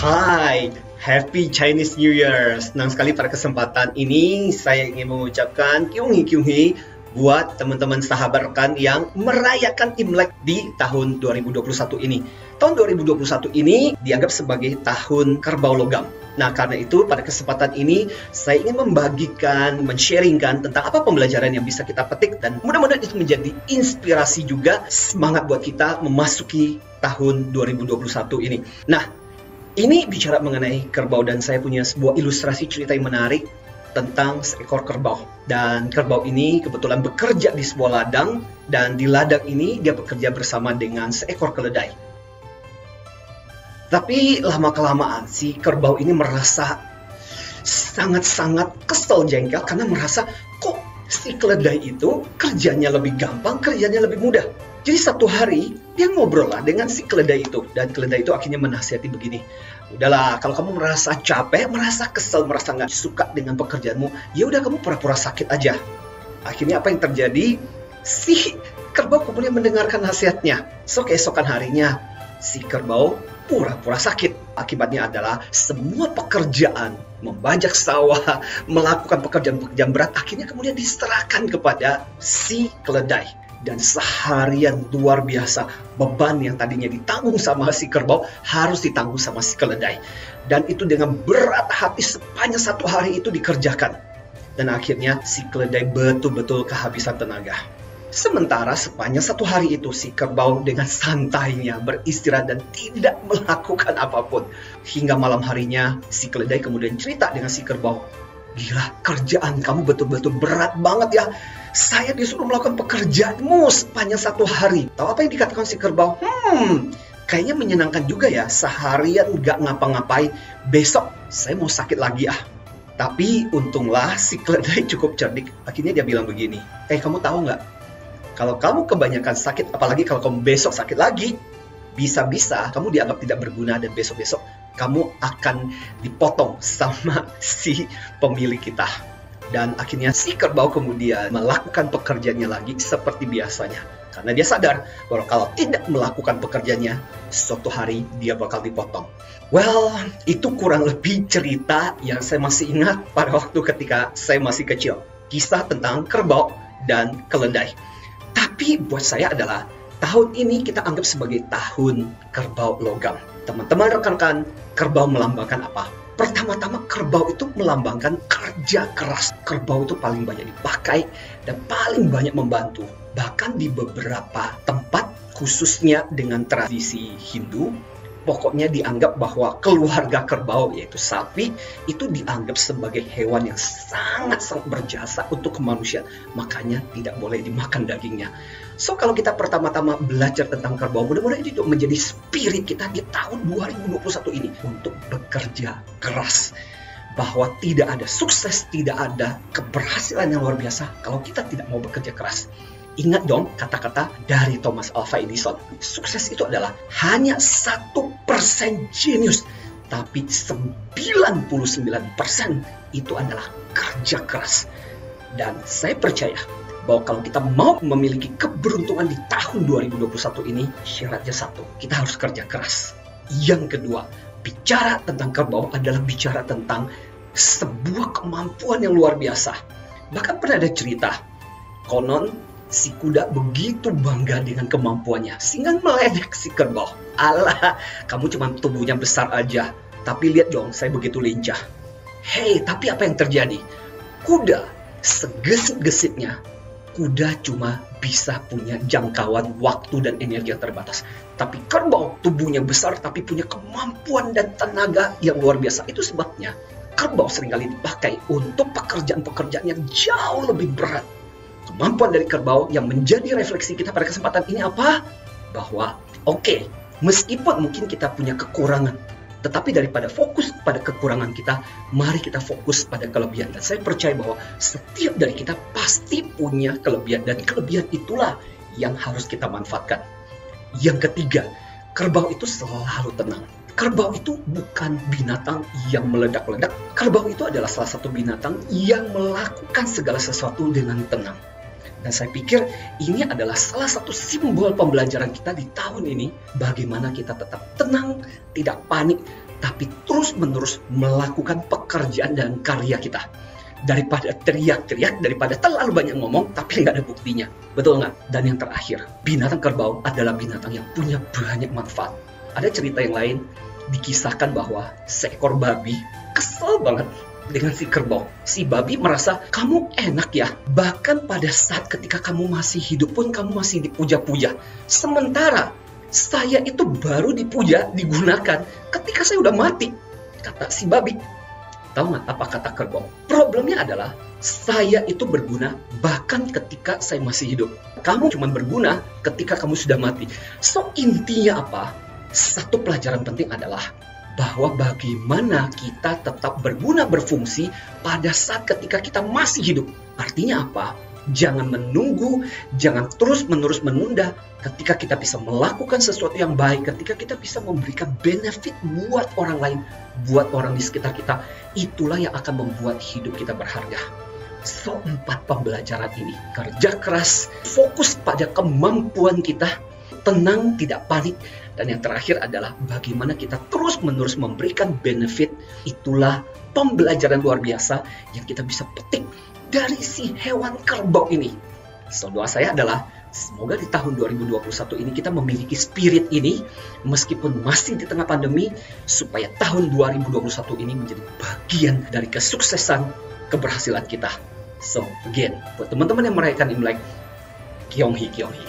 Hai, Happy Chinese New Year. Senang sekali pada kesempatan ini saya ingin mengucapkan Kyunghi buat teman-teman sahabat rekan yang merayakan Imlek di tahun 2021 ini. Tahun 2021 ini dianggap sebagai tahun kerbau logam. Nah, karena itu pada kesempatan ini saya ingin membagikan, men-sharingkan tentang apa pembelajaran yang bisa kita petik dan mudah-mudahan itu menjadi inspirasi juga, semangat buat kita memasuki tahun 2021 ini. Nah, ini bicara mengenai kerbau dan saya punya sebuah ilustrasi cerita yang menarik tentang seekor kerbau. Dan kerbau ini kebetulan bekerja di sebuah ladang dan di ladang ini dia bekerja bersama dengan seekor keledai. Tapi lama-kelamaan si kerbau ini merasa sangat-sangat kesel, jengkel karena merasa kok si keledai itu kerjanya lebih gampang, kerjanya lebih mudah. Jadi satu hari dia ngobrol lah dengan si keledai itu dan keledai itu akhirnya menasihati begini. Udahlah, kalau kamu merasa capek, merasa kesel, merasa nggak suka dengan pekerjaanmu, ya udah kamu pura-pura sakit aja. Akhirnya apa yang terjadi? Si kerbau kemudian mendengarkan nasihatnya. So keesokan harinya si kerbau pura-pura sakit. Akibatnya adalah semua pekerjaan, membajak sawah, melakukan pekerjaan-pekerjaan berat, akhirnya kemudian diserahkan kepada si keledai. Dan seharian luar biasa, beban yang tadinya ditanggung sama si kerbau harus ditanggung sama si keledai. Dan itu dengan berat hati sepanjang satu hari itu dikerjakan. Dan akhirnya si keledai betul-betul kehabisan tenaga. Sementara sepanjang satu hari itu si kerbau dengan santainya beristirahat dan tidak melakukan apapun. Hingga malam harinya si keledai kemudian cerita dengan si kerbau. Gila, kerjaan kamu betul-betul berat banget ya. Saya disuruh melakukan pekerjaanmu sepanjang satu hari. Tahu apa yang dikatakan si kerbau? Kayaknya menyenangkan juga ya. Seharian gak ngapa-ngapain. Besok saya mau sakit lagi ah. Tapi untunglah si keledai cukup cerdik. Akhirnya dia bilang begini. Kamu tahu gak? Kalau kamu kebanyakan sakit, apalagi kalau kamu besok sakit lagi, bisa-bisa kamu dianggap tidak berguna dan besok-besok kamu akan dipotong sama si pemilik kita. Dan akhirnya si kerbau kemudian melakukan pekerjaannya lagi seperti biasanya. Karena dia sadar bahwa kalau tidak melakukan pekerjaannya, suatu hari dia bakal dipotong. Well, itu kurang lebih cerita yang saya masih ingat pada waktu ketika saya masih kecil. Kisah tentang kerbau dan keledai. Tapi buat saya adalah tahun ini kita anggap sebagai tahun kerbau logam. Teman-teman rekan-rekan, kerbau melambangkan apa? Pertama-tama kerbau itu melambangkan kerja keras. Kerbau itu paling banyak dipakai dan paling banyak membantu. Bahkan di beberapa tempat, khususnya dengan tradisi Hindu, pokoknya dianggap bahwa keluarga kerbau, yaitu sapi, itu dianggap sebagai hewan yang sangat-sangat berjasa untuk kemanusiaan. Makanya tidak boleh dimakan dagingnya. So, kalau kita pertama-tama belajar tentang kerbau, mudah-mudahan itu menjadi spirit kita di tahun 2021 ini untuk bekerja keras. Bahwa tidak ada sukses, tidak ada keberhasilan yang luar biasa kalau kita tidak mau bekerja keras. Ingat dong kata-kata dari Thomas Alva Edison. Sukses itu adalah hanya 1% jenius. Tapi 99% itu adalah kerja keras. Dan saya percaya bahwa kalau kita mau memiliki keberuntungan di tahun 2021 ini, syaratnya satu, kita harus kerja keras. Yang kedua, bicara tentang kerbau adalah bicara tentang sebuah kemampuan yang luar biasa. Bahkan pernah ada cerita, konon si kuda begitu bangga dengan kemampuannya sehingga meledek si kerbau. Alah, kamu cuma tubuhnya besar aja, tapi lihat dong saya begitu lincah. Hei, tapi apa yang terjadi? Kuda segesit-gesitnya, kuda cuma bisa punya jangkauan waktu dan energi yang terbatas. Tapi kerbau tubuhnya besar tapi punya kemampuan dan tenaga yang luar biasa. Itu sebabnya kerbau seringkali dipakai untuk pekerjaan-pekerjaan yang jauh lebih berat. Kemampuan dari kerbau yang menjadi refleksi kita pada kesempatan ini apa? Bahwa oke, meskipun mungkin kita punya kekurangan, tetapi daripada fokus pada kekurangan kita, mari kita fokus pada kelebihan. Dan saya percaya bahwa setiap dari kita pasti punya kelebihan. Dan kelebihan itulah yang harus kita manfaatkan. Yang ketiga, kerbau itu selalu tenang. Kerbau itu bukan binatang yang meledak-ledak. Kerbau itu adalah salah satu binatang yang melakukan segala sesuatu dengan tenang. Dan saya pikir ini adalah salah satu simbol pembelajaran kita di tahun ini. Bagaimana kita tetap tenang, tidak panik, tapi terus-menerus melakukan pekerjaan dan karya kita. Daripada teriak-teriak, daripada terlalu banyak ngomong, tapi nggak ada buktinya. Betul nggak? Dan yang terakhir, binatang kerbau adalah binatang yang punya banyak manfaat. Ada cerita yang lain, dikisahkan bahwa seekor babi kesel banget dengan si kerbau. Si babi merasa, kamu enak ya, bahkan pada saat ketika kamu masih hidup pun kamu masih dipuja-puja. Sementara saya itu baru dipuja, digunakan ketika saya udah mati, kata si babi. Tahu nggak apa kata kerbau? Problemnya adalah saya itu berguna bahkan ketika saya masih hidup. Kamu cuma berguna ketika kamu sudah mati. So intinya apa? Satu pelajaran penting adalah bahwa bagaimana kita tetap berguna berfungsi pada saat ketika kita masih hidup. Artinya apa? Jangan menunggu, jangan terus-menerus menunda ketika kita bisa melakukan sesuatu yang baik, ketika kita bisa memberikan benefit buat orang lain, buat orang di sekitar kita. Itulah yang akan membuat hidup kita berharga. So, 4 pembelajaran ini, kerja keras, fokus pada kemampuan kita, tenang, tidak panik, dan yang terakhir adalah bagaimana kita terus-menerus memberikan benefit. Itulah pembelajaran luar biasa yang kita bisa petik dari si hewan kerbau ini. So, doa saya adalah semoga di tahun 2021 ini kita memiliki spirit ini meskipun masih di tengah pandemi, supaya tahun 2021 ini menjadi bagian dari kesuksesan, keberhasilan kita. So, again, buat teman-teman yang merayakan Imlek, Kyong Hee Kyong Hee.